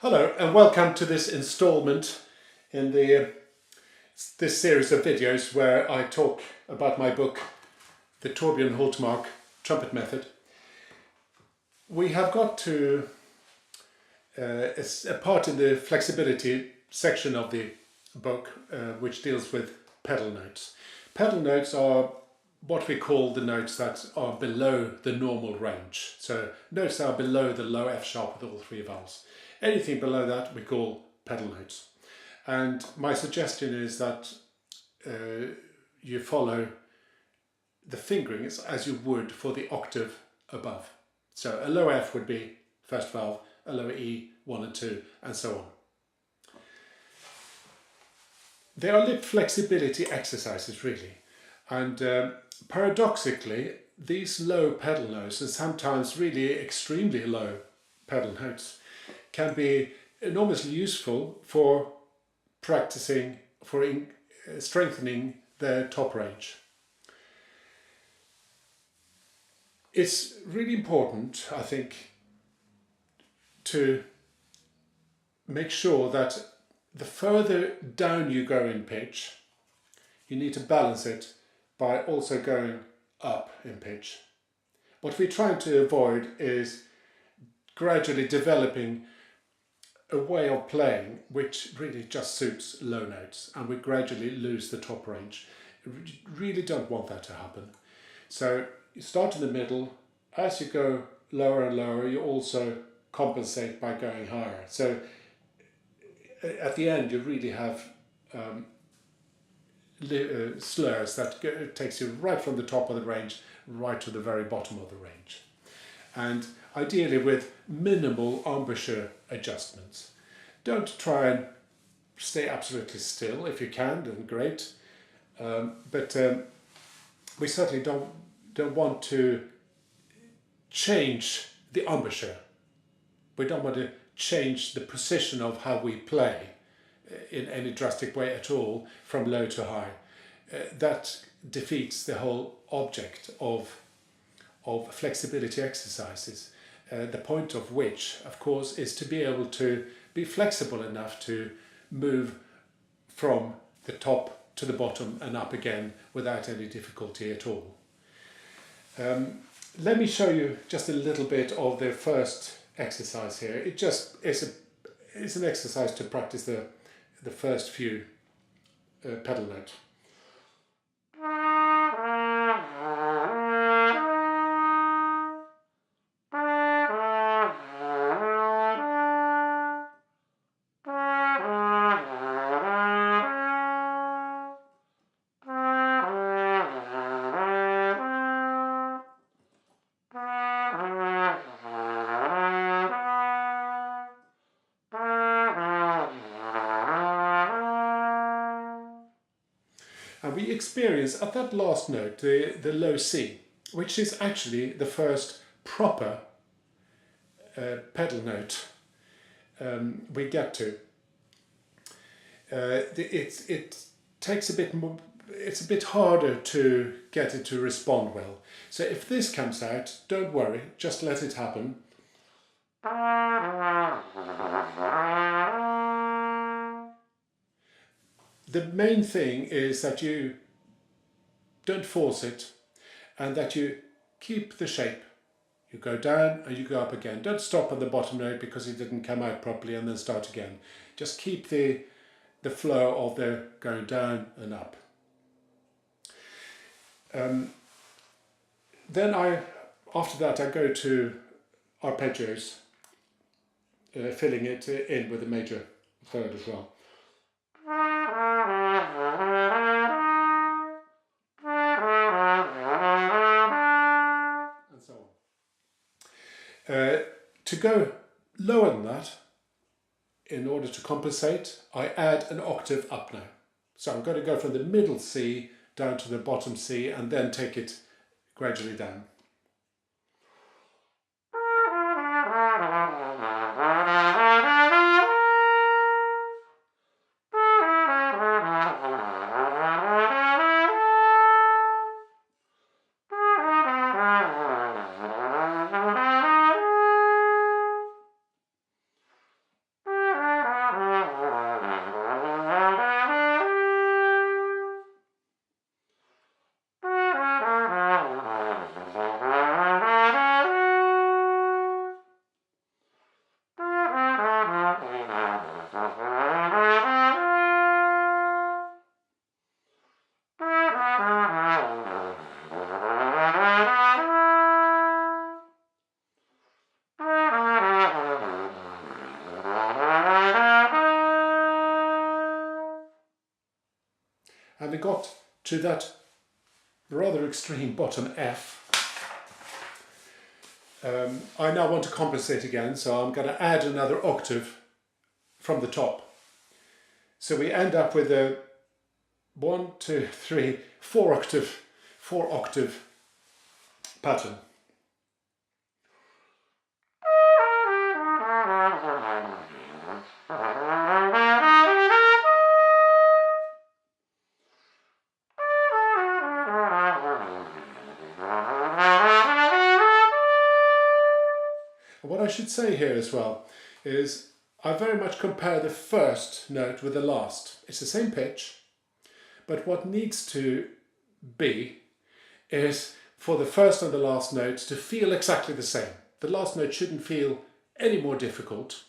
Hello and welcome to this installment in this series of videos where I talk about my book, the Torbjörn Hultmark Trumpet Method. We have got to a part in the flexibility section of the book which deals with pedal notes. Pedal notes are what we call the notes that are below the normal range. So notes that are below the low F sharp with all three vowels. Anything below that we call pedal notes. And my suggestion is that you follow the fingering as you would for the octave above. So a low F would be first valve, a lower E, 1 and 2, and so on. They are lip flexibility exercises really. And paradoxically, these low pedal notes, and sometimes really extremely low pedal notes, can be enormously useful for practicing, for strengthening the top range. It's really important, I think, to make sure that the further down you go in pitch, you need to balance it by also going up in pitch. What we're trying to avoid is gradually developing a way of playing which really just suits low notes, and we gradually lose the top range. You really don't want that to happen. So you start in the middle. As you go lower and lower, you also compensate by going higher. So at the end, you really have slurs that takes you right from the top of the range right to the very bottom of the range. And ideally with minimal embouchure adjustments. Don't try and stay absolutely still. If you can, then great. But we certainly don't want to change the embouchure. We don't want to change the position of how we play in any drastic way at all from low to high. That defeats the whole object of flexibility exercises, the point of which, of course, is to be able to be flexible enough to move from the top to the bottom and up again without any difficulty at all. Let me show you just a little bit of the first exercise here. It just is an exercise to practice the first few pedal notes. And we experience at that last note the low C, which is actually the first proper pedal note we get to. It takes a bit more. It's a bit harder to get it to respond well. So if this comes out, don't worry, just let it happen. The main thing is that you don't force it and that you keep the shape. You go down and you go up again. Don't stop at the bottom note because it didn't come out properly and then start again. Just keep the flow of the going down and up. Then after that I go to arpeggios, filling it in with a major third as well. And so on. To go lower than that, in order to compensate, I add an octave up now. So I'm going to go from the middle C down to the bottom C and then take it gradually down. got to that rather extreme bottom F, I now want to compensate again, so I'm going to add another octave from the top. So we end up with a 1, 2, 3, 4 octave pattern. What I should say here as well is I very much compare the first note with the last. It's the same pitch, but what needs to be is for the first and the last notes to feel exactly the same. The last note shouldn't feel any more difficult,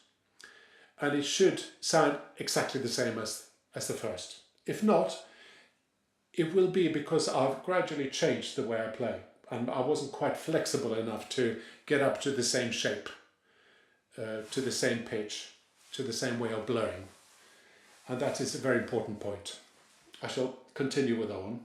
and it should sound exactly the same as the first. If not, it will be because I've gradually changed the way I play, and I wasn't quite flexible enough to get up to the same shape, to the same pitch, to the same way of blowing. And that is a very important point. I shall continue with that one.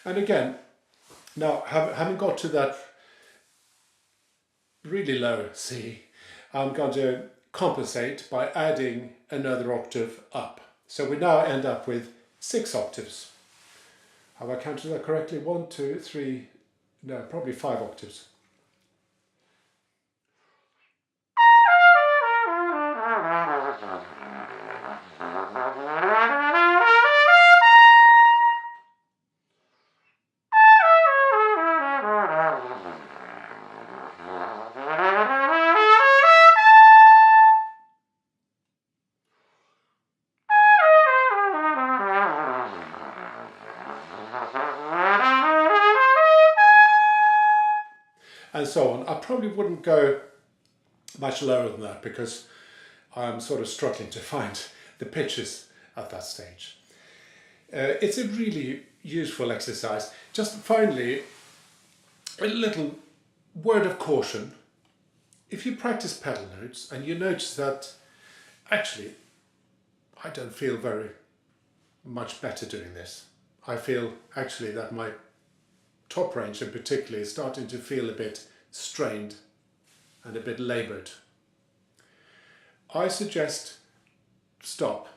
And again, now having got to that really low C, I'm going to compensate by adding another octave up. So we now end up with 6 octaves. Have I counted that correctly? 1, 2, 3, no, probably 5 octaves. And so on. I probably wouldn't go much lower than that because I'm sort of struggling to find the pitches at that stage. It's a really useful exercise. Just finally, a little word of caution. If you practice pedal notes and you notice that actually I don't feel very much better doing this. I feel actually that my top range in particular is starting to feel a bit strained and a bit laboured. I suggest stop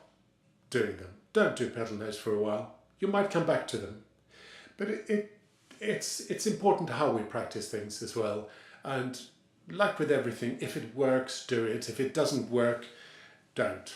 doing them. Don't do pedal notes for a while. You might come back to them. But it's important how we practice things as well. And like with everything, if it works, do it. If it doesn't work, don't.